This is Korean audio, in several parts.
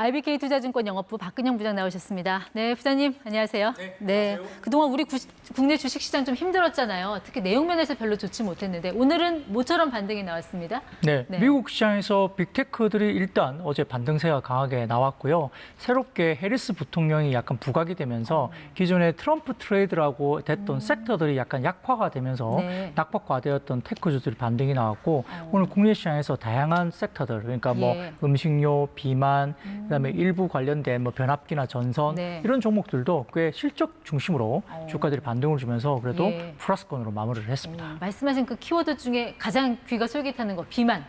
IBK 투자증권 영업부 박근영 부장 나오셨습니다. 네, 부장님 안녕하세요. 네, 안녕하세요. 그동안 우리 국내 주식시장 좀 힘들었잖아요. 특히 내용 면에서 별로 좋지 못했는데 오늘은 모처럼 반등이 나왔습니다. 네, 미국 시장에서 빅테크들이 일단 어제 반등세가 강하게 나왔고요. 새롭게 해리스 부통령이 약간 부각이 되면서 기존의 트럼프 트레이드라고 됐던 섹터들이 약간 약화가 되면서 낙폭과되었던 테크주들이 반등이 나왔고 오늘 국내 시장에서 다양한 섹터들, 그러니까 뭐 음식료, 비만, 그다음에 일부 관련된 뭐 변압기나 전선 이런 종목들도 꽤 실적 중심으로 주가들이 반등을 주면서 그래도 플러스권으로 마무리를 했습니다. 말씀하신 그 키워드 중에 가장 귀가 솔깃하는 거 비만.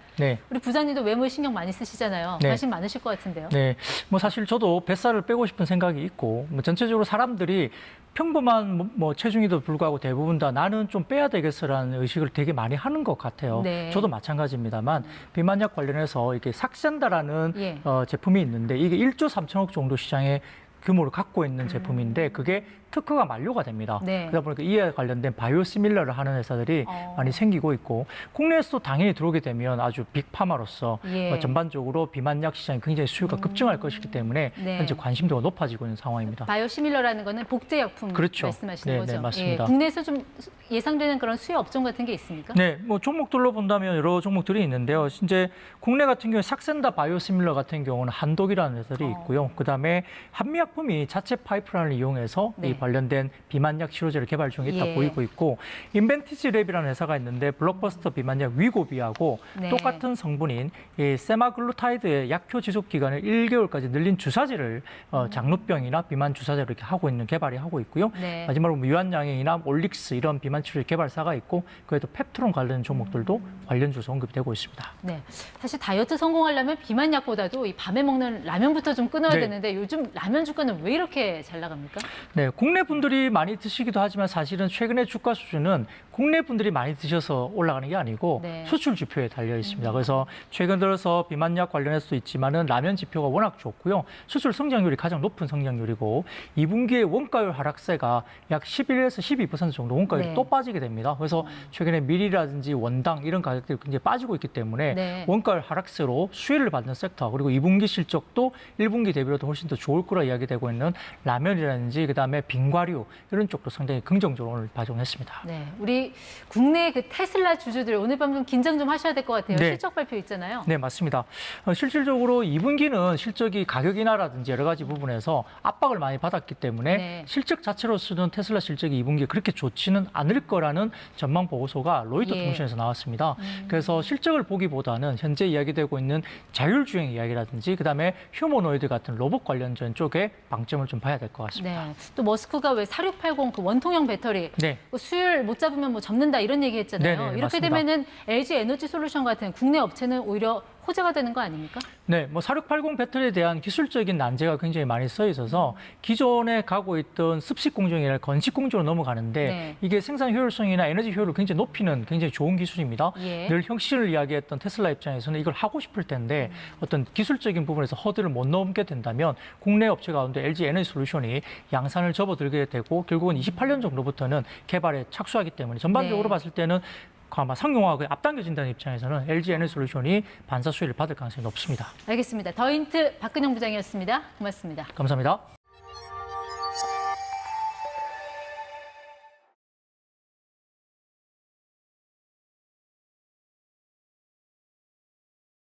우리 부장님도 외모에 신경 많이 쓰시잖아요. 관심 많으실 것 같은데요. 네, 뭐 사실 저도 뱃살을 빼고 싶은 생각이 있고 뭐 전체적으로 사람들이 평범한 뭐 체중에도 불구하고 대부분 다 나는 좀 빼야 되겠어라는 의식을 되게 많이 하는 것 같아요. 저도 마찬가지입니다만 비만약 관련해서 이렇게 삭센다라는 제품이 있는데 이게 1조 3천억 정도 시장에 규모를 갖고 있는 제품인데 그게 특허가 만료가 됩니다. 그러다 보니까 이에 관련된 바이오시밀러를 하는 회사들이 많이 생기고 있고 국내에서도 당연히 들어오게 되면 아주 빅파마로서 전반적으로 비만약 시장이 굉장히 수요가 급증할 것이기 때문에 현재 관심도가 높아지고 있는 상황입니다. 바이오시밀러라는 거는 복제약품 말씀하시는 거죠? 네, 맞습니다. 국내에서 좀 예상되는 그런 수요 업종 같은 게 있습니까? 네, 뭐 종목들로 본다면 여러 종목들이 있는데요. 이제 국내 같은 경우에 삭센다 바이오시밀러 같은 경우는 한독이라는 회사들이 있고요. 그다음에 한미약품이 자체 파이프라인을 이용해서 이 관련된 비만약 치료제를 개발 중에 있다 보이고 있고 인벤티지 랩이라는 회사가 있는데 블록버스터 비만약 위고비하고 똑같은 성분인 이 세마글루타이드의 약효 지속 기간을 1개월까지 늘린 주사제를 장루병이나 비만 주사제로 이렇게 하고 있는 개발이 하고 있고요. 마지막으로 유한양행이나 올릭스 이런 비만 치료 개발사가 있고 그에도 펩트론 관련 종목들도 관련주로 언급이 되고 있습니다. 사실 다이어트 성공하려면 비만약보다도 이 밤에 먹는 라면부터 좀 끊어야 되는데 요즘 라면 주가는 왜 이렇게 잘 나갑니까? 네, 국내 분들이 많이 드시기도 하지만 사실은 최근에 주가 수준은 국내 분들이 많이 드셔서 올라가는 게 아니고 수출 지표에 달려 있습니다. 그래서 최근 들어서 비만약 관련해서도 있지만은 라면 지표가 워낙 좋고요. 수출 성장률이 가장 높은 성장률이고 2분기에 원가율 하락세가 약 11에서 12% 정도 원가율이 또 빠지게 됩니다. 그래서 최근에 밀이라든지 원당 이런 가격들이 굉장히 빠지고 있기 때문에 원가율 하락세로 수혜를 받는 섹터 그리고 2분기 실적도 1분기 대비로도 훨씬 더 좋을 거라 이야기되고 있는 라면이라든지 그다음에 빙과류 이런 쪽도 상당히 긍정적으로 오늘 발전했습니다. 우리 국내 그 테슬라 주주들 오늘 밤 좀 긴장 좀 하셔야 될 것 같아요. 실적 발표 있잖아요. 네, 맞습니다. 실질적으로 2분기는 실적이 가격 인하라든지 여러 가지 부분에서 압박을 많이 받았기 때문에 실적 자체로서는 테슬라 실적이 2분기에 그렇게 좋지는 않을 거라는 전망 보고서가 로이터 통신에서 나왔습니다. 그래서 실적을 보기보다는 현재 이야기되고 있는 자율주행 이야기라든지 그다음에 휴머노이드 같은 로봇 관련된 쪽에 방점을 좀 봐야 될 것 같습니다. 또 머스크가 왜 4680 그 원통형 배터리 그 수율 못 잡으면 뭐 접는다 이런 얘기 했잖아요. 이렇게 맞습니다. 되면은 LG 에너지 솔루션 같은 국내 업체는 오히려 호재가 되는 거 아닙니까? 네, 뭐 4680 배터리에 대한 기술적인 난제가 굉장히 많이 써 있어서 기존에 가고 있던 습식 공정이나 건식 공정으로 넘어가는데 이게 생산 효율성이나 에너지 효율을 굉장히 높이는 굉장히 좋은 기술입니다. 늘 혁신을 이야기했던 테슬라 입장에서는 이걸 하고 싶을 텐데 어떤 기술적인 부분에서 허들을 못 넘게 된다면 국내 업체 가운데 LG 에너지 솔루션이 양산을 접어들게 되고 결국은 28년 정도부터는 개발에 착수하기 때문에 전반적으로 봤을 때는 아마 상용화가 앞당겨진다는 입장에서는 LG 에너지 솔루션이 반사 수혜를 받을 가능성이 높습니다. 알겠습니다. 더 힌트 박근영 부장이었습니다. 고맙습니다. 감사합니다.